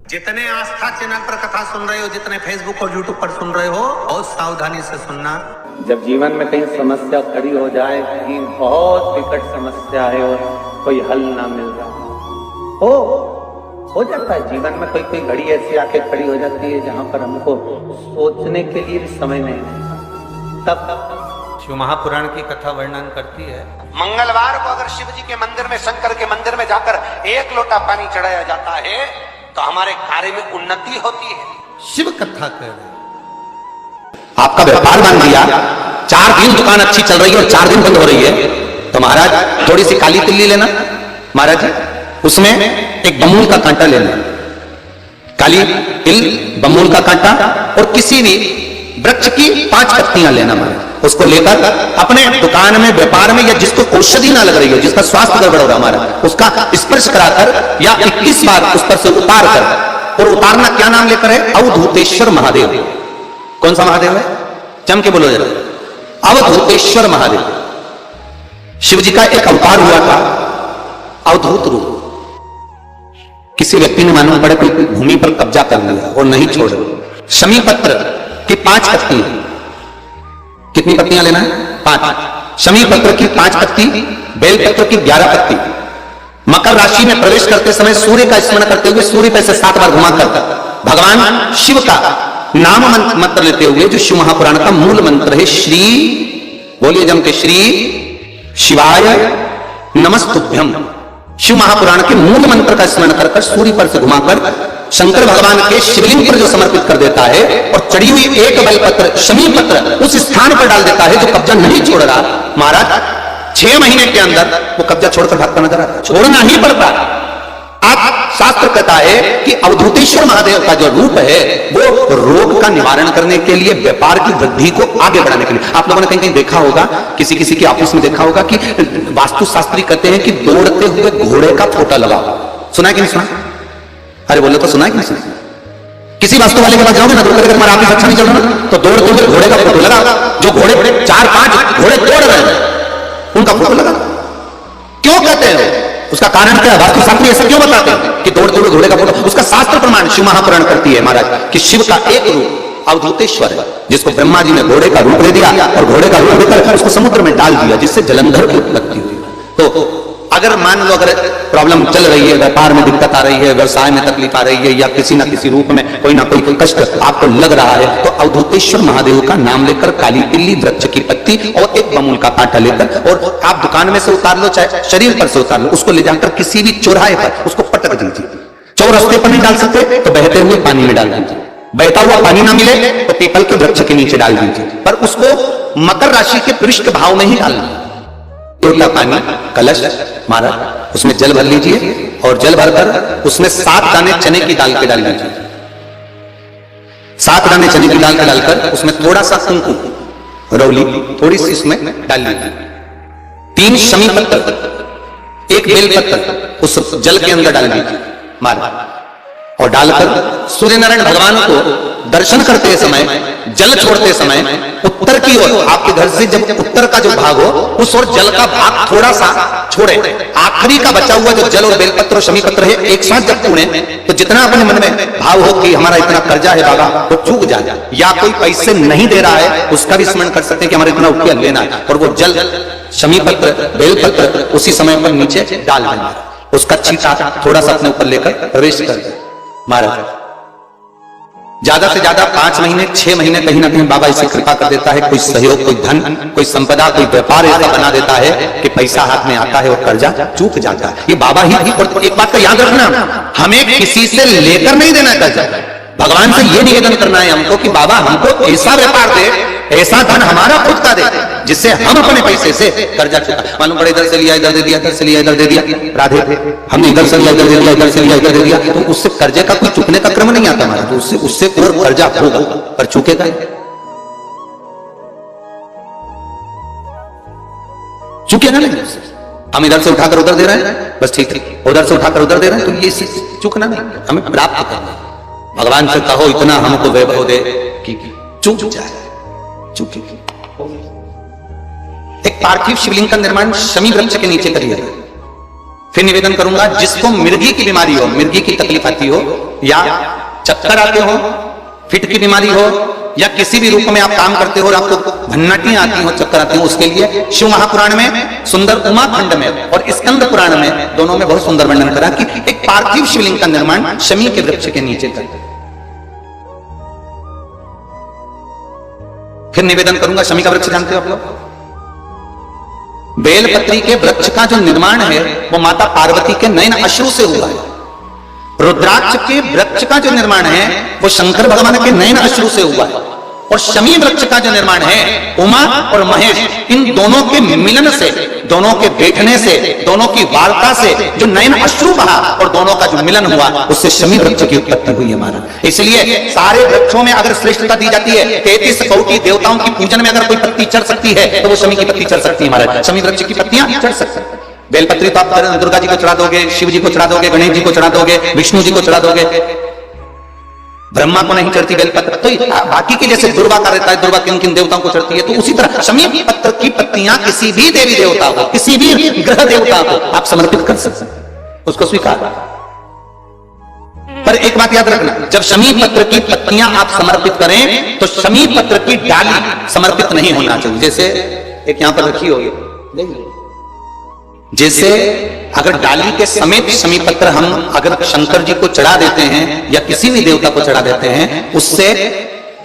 जितने आस्था चैनल पर कथा सुन रहे हो, जितने फेसबुक और यूट्यूब पर सुन रहे हो, बहुत सावधानी से सुनना। जब जीवन में कहीं समस्या खड़ी हो जाए कि बहुत विकट समस्या है और कोई हल ना मिल रहा हो जाता है जीवन में कोई घड़ी ऐसी आके खड़ी हो जाती है जहां पर हमको सोचने के लिए भी समय नहीं है। तब शिव महापुराण की कथा वर्णन करती है, मंगलवार को अगर शिव जी के मंदिर में, शंकर के मंदिर में जाकर एक लोटा पानी चढ़ाया जाता है तो हमारे कार्य में उन्नति होती है। शिव कथा कह रहे। आपका व्यापार बन गया, 4 दिन दुकान अच्छी चल रही है और 4 दिन बंद हो रही है, तो महाराज थोड़ी सी काली तिल्ली लेना, महाराज उसमें एक बमूल का कांटा लेना, काली तिल, बमूल का कांटा और किसी भी वृक्ष की 5 पत्तियां लेना महाराज, उसको लेकर अपने दुकान में, व्यापार में, या जिसको औषधि ना लग रही है, जिसका स्वास्थ्य गड़बड़ हो रहा हमारा, उसका स्पर्श कराकर या 21 बार उस पर से उतार कर, और उतारना क्या नाम लेकर है? अवधूतेश्वर महादेव। कौन सा महादेव है? जम के बोलो जरा, अवधूतेश्वर महादेव। शिव जी का एक अवतार हुआ था, अवधूत रूप। किसी व्यक्ति ने मालूम पड़े कोई भूमि पर कब्जा कर लिया और नहीं छोड़, शमी पत्र की 5 पत्ती, कितनी पत्तियां लेना है? 5। शमी पत्र की 5 पत्ती, बेल पत्र की 11 पत्ती। मकर राशि में प्रवेश करते समय सूर्य का स्मरण करते हुए सूर्य पे से 7 बार घुमा कर भगवान शिव का नाम मंत्र लेते हुए, जो शिव महापुराण का मूल मंत्र है, श्री, बोलिए जम के, श्री शिवाय नमस्तुभ्यम। शिव महापुराण के मूल मंत्र का स्मरण कर सूर्य पर से घुमाकर शंकर भगवान के शिवलिंग पर जो समर्पित कर देता है और चढ़ी हुई एक बेलपत्र, शमी पत्र उस स्थान पर डाल देता है जो कब्जा नहीं छोड़ रहा, महाराज 6 महीने के अंदर वो कब्जा छोड़कर भागता नजर आता, छोड़ना ही पड़ता। आप शास्त्र कहता है कि अवधूतेश्वर महादेव का जो रूप है वो रोग का निवारण करने के लिए, व्यापार की वृद्धि को आगे बढ़ाने के लिए। आप लोगों ने कहीं कहीं देखा होगा, किसी किसी के ऑफिस में देखा होगा कि वास्तुशास्त्री कहते हैं कि दौड़ते हुए घोड़े का फोटो लगाओ। सुना है कि नहीं सुना? अरे बोलो तो सुना है कि नहीं सुना? किसी वास्तु वाले के पास जाओगे ना तो कहते तुम्हारा ऑफिस अच्छा नहीं चल रहा, तो दौड़ते हुए घोड़े का फोटो लगा। जो घोड़े 4-5 घोड़े दौड़ रहे हैं उनका फोटो लगा। क्यों कहते हैं? उसका कारण क्या है? वास्तुशास्त्री ऐसा क्यों बताते हैं कि दौड़ते हुए घोड़े का फोटो? उसका शास्त्र प्रमाण शिव महापुराण करती है महाराज कि शिव का एक रूप अवधूतेश्वर है, जिसको ब्रह्मा जी ने घोड़े का रूप दे दिया और घोड़े का रूप देकर उसको समुद्र में डाल दिया, जिससे जलंधर की उत्पत्ति हुई। तो अगर मान लो अगर प्रॉब्लम चल रही है, व्यापार में दिक्कत आ रही है, व्यवसाय में तकलीफ आ रही है, या किसी ना किसी रूप में कोई ना कोई कष्ट आपको लग रहा है, तो अवधूतेश्वर महादेव का नाम लेकर काली तिल्ली, वृक्ष की पत्ती और एक बमूल का कांटा लेकर, और आप दुकान में से उतार लो, चाहे शरीर पर से उतार लो, उसको ले जाकर किसी भी चौराहे पर उसको पटक दीजिए। चौरास्ते पर नहीं डाल सकते तो बहते हुए पानी में डाल दीजिए, बहता हुआ पानी ना मिले तो पीपल के वृक्ष के नीचे डाल दीजिए, पर उसको मकर राशि के पृष्ठ भाव में ही डालना। लोटा पानी, कलश मारा, उसमें जल भर लीजिए और जल भरकर उसमें 7 दाने चने की दाल के डाल लीजिए। 7 दाने चने की दाल के डालकर उसमें थोड़ा सा कुंकुम, रौली थोड़ी सी इसमें डाल लीजिए। 3 शमी पत्थर, 1 बेल पत्थर उस जल के अंदर डाल दीजिए मारा, और डालकर सूर्य नारायण भगवान को दर्शन करते समय, जल छोड़ते समय उत्तर की ओर, आपके घर से जब उत्तर का जो भाग हो उस ओर जल का भाग थोड़ा सा छोड़े। आखिरी का बचा हुआ जो जल और बेलपत्र और शमी पत्र है एक साथ जब छोड़े तो जितना अपने मन में भाव हो कि हमारा इतना कर्जा है बाबा वो चूक जाए, या कोई पैसे नहीं दे रहा है उसका भी स्मरण कर सकते हैं कि हमारा इतना रुपया लेना है, और वो जल, शमी पत्र, बेलपत्र उसी समय पर नीचे डाल देना, उसका छींटा थोड़ा सा अपने ऊपर लेकर प्रवेश कर महाराज। ज्यादा से ज्यादा 5 महीने 6 महीने कहीं ना कहीं बाबा इसे कृपा कर देता है, कोई सहयोग, कोई धन, कोई संपदा, कोई व्यापार ऐसा बना देता है कि पैसा हाथ में आता है और कर्जा चूक जाता है। ये बाबा ही। और एक बात का याद रखना, हमें किसी से लेकर नहीं देना कर्जा, भगवान से ये निवेदन करना है हमको कि बाबा हमको ऐसा व्यापार दे, ऐसा धन हमारा खुद का दे, जिससे हम अपने पैसे से कर्जा चुका। मालूम पड़े इधर से लिया इधर दे दिया, इधर से लिया इधर दे दिया, राधे हमने इधर से लिया इधर दे दिया, इधर से लिया इधर दे दिया, तो उससे कर्जे का कोई चुकने का क्रम नहीं आता हमारा, तो उससे और कर्जा होगा पर चुकेगा। चुकेगा नहीं, हम इधर से उठाकर उधर दे रहे हैं बस ठीक है, उधर से उठाकर उधर दे रहे हैं, तो ये चुकना नहीं, हमें प्राप्त करना। भगवान से कहो इतना हमको वैभव दे कि चूक जाए, चूके। एक पार्थिव शिवलिंग का निर्माण शमी वृक्ष के नीचे करिए, फिर निवेदन करूंगा, जिसको मिर्गी की बीमारी हो, मिर्गी की तकलीफ आती हो, या चक्कर आते हो, फिट की बीमारी हो, या किसी भी रूप में आप काम करते हो और आपको भन्नटियां आती हो, चक्कर आते हो, उसके लिए शिव महापुराण में सुंदर, उमा खंड में और स्कंद पुराण में, दोनों में बहुत सुंदर वर्णन करा कि एक पार्थिव शिवलिंग का निर्माण शमी के वृक्ष के नीचे कर। फिर निवेदन करूंगा, शमी का वृक्ष जानते हो आप लोग? बेलपत्री के वृक्ष का जो निर्माण है वो माता पार्वती के नयन अश्रु से हुआ है। रुद्राक्ष के वृक्ष का जो निर्माण है वो शंकर भगवान के नयन अश्रु से हुआ है। और शमी वृक्ष का जो निर्माण है उमा और महेश, इन दोनों के मिलन से, दोनों के बैठने से, दोनों की वार्ता से जो नयन अश्रु बहा और दोनों का जो मिलन हुआ, उससे शमी वृक्ष की उत्पत्ति हुई है महाराज। इसलिए सारे वृक्षों में अगर श्रेष्ठता दी जाती है, 33 कोटि देवताओं की पूजन में अगर कोई पत्ती चढ़ सकती है तो वो शमी की पत्ती चढ़ सकती है महाराज। शमी वृक्ष की पत्तियां चढ़ सकती है। बेलपत्री तो आप दुर्गा जी को चढ़ा दोगे, शिव जी को चढ़ा दोगे, गणेश जी को चढ़ा दोगे, विष्णु जी को चढ़ा दोगे, ब्रह्मा को नहीं चढ़ती बेलपत्र। तो बाकी के जैसे दुर्वा का रहता है, दुर्वा किन किन देवताओं को चढ़ती है, तो उसी तरह शमी पत्र की पत्तियां किसी भी देवी देवता को, किसी भी ग्रह देवता को आप समर्पित कर सकते हैं, उसको स्वीकार। पर एक बात याद रखना, जब शमी पत्र की पत्तियां आप समर्पित करें तो शमी पत्र की डाली समर्पित नहीं होना चाहिए। जैसे एक यहां पर रखी होगी, जैसे अगर डाली के समेत शमी पत्र हम अगर शंकर जी को चढ़ा देते हैं या किसी भी देवता को चढ़ा देते हैं, उससे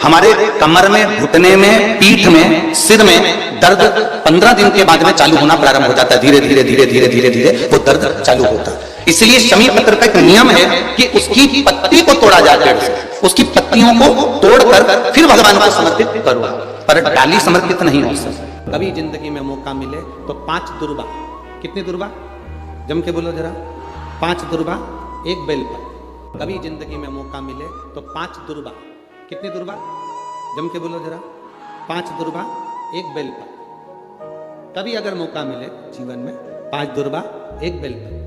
हमारे कमर में, घुटने में, पीठ में, सिर में दर्द 15 दिन के बाद में चालू होना प्रारंभ हो जाता है। धीरे धीरे धीरे धीरे धीरे धीरे वो दर्द चालू होता है। इसलिए शमी पत्र का एक नियम है कि उसकी पत्ती को तोड़ा जाए, उसकी पत्तियों को तोड़कर फिर भगवान को समर्पित करो, पर डाली समर्पित नहीं हो सकती। कभी जिंदगी में मौका मिले तो 5 दुर्वा, कितनी दुर्वा जम के बोलो जरा, 5 दुर्वा 1 बेलपत्र। कभी जिंदगी में मौका मिले तो 5 दुर्वा, कितनी दुर्वा जम के बोलो जरा, 5 दुर्वा 1 बेलपत्र। कभी अगर मौका मिले जीवन में 5 दुर्वा 1 बेलपत्र,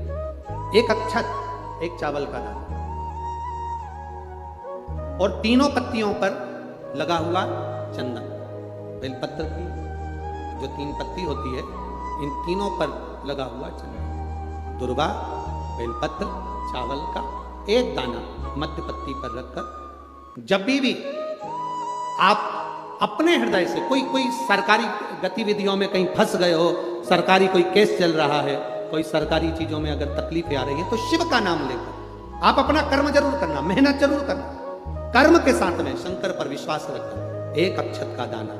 1 अक्षत, 1 चावल का दाना, और तीनों पत्तियों पर लगा हुआ चंदन। बेलपत्र की जो 3 पत्ती होती है, इन तीनों पर लगा हुआ चंदन, दुर्वा, बेलपत्र, चावल का 1 दाना मध्य पत्ती पर रखकर, जब भी आप अपने हृदय से कोई सरकारी गतिविधियों में कहीं फंस गए हो, सरकारी कोई केस चल रहा है, कोई सरकारी चीजों में अगर तकलीफें आ रही है, तो शिव का नाम लेकर आप अपना कर्म जरूर करना, मेहनत जरूर करना, कर्म के साथ में शंकर पर विश्वास रखकर 1 अक्षत का दाना,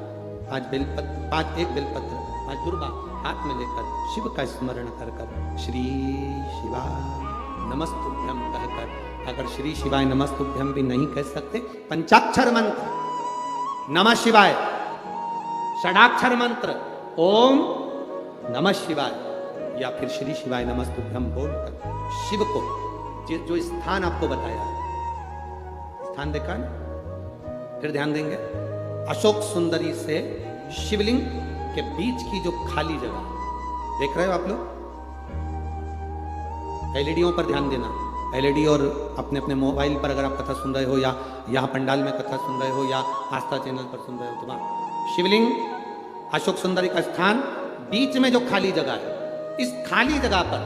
1 बेलपत्र, 5 दुर्वा हाथ में लेकर शिव का स्मरण कर श्री शिवाय नमस्तुभ्यम कहकर, अगर श्री शिवाय नमस्तुभ्यम भी नहीं कह सकते, पंचाक्षर मंत्र नमः शिवाय, षडाक्षर मंत्र ओम नमः शिवाय, या फिर श्री शिवाय नमस्तुभ्यम बोलकर शिव को जो स्थान आपको बताया, स्थान देखा ना, फिर ध्यान देंगे, अशोक सुंदरी से शिवलिंग के बीच की जो खाली जगह देख रहे हो आप लोग, एलईडीओं पर ध्यान देना, एलईडी और अपने अपने मोबाइल पर अगर आप कथा सुन रहे हो या यहाँ पंडाल में कथा सुन रहे हो या आस्था चैनल पर सुन रहे हो, तो वहाँ शिवलिंग, अशोक सुंदरी का स्थान, बीच में जो खाली जगह है, इस खाली जगह पर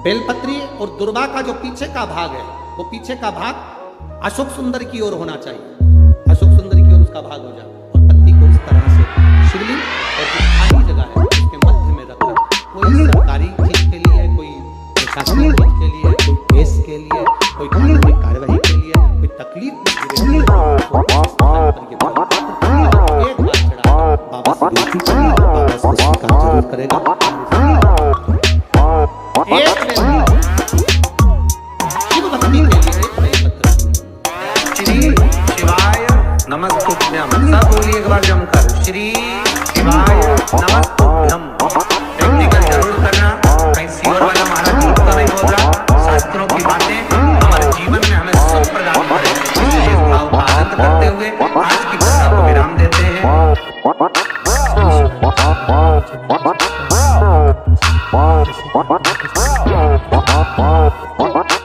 बेलपत्री और दुर्वा का जो पीछे का भाग है, वो पीछे का भाग अशोक सुंदर की ओर होना चाहिए, अशोक सुंदर की ओर उसका भाग हो जाए, और पत्ती को इस तरह से शिवलिंग और जो खाली जगह है उसके मध्य में रखकर, कोई सरकारी चीज के लिए, कोई प्रशासनिक चीज के लिए, कोई केस के लिए, कोई कानूनी कार्यवाही के लिए, कोई तकलीफ एक बार चढ़ा बाबा से विनती करिए, बाबा से स्वीकार जरूर करेगा। एक शिव भक्ति के लिए श्री शिवाय नमस्तुभ्यम, सब बोलिए एक बार जमकर, श्री शिवाय नमस्तुभ्यम। प्रैक्टिकल जरूर करना, कहीं सीवर वाला महाराज झूठ तो नहीं बोल रहा, शास्त्रों की बातें हमारे जीवन में हमें सुख प्रदान करें। इसलिए भाव आनंद करते हुए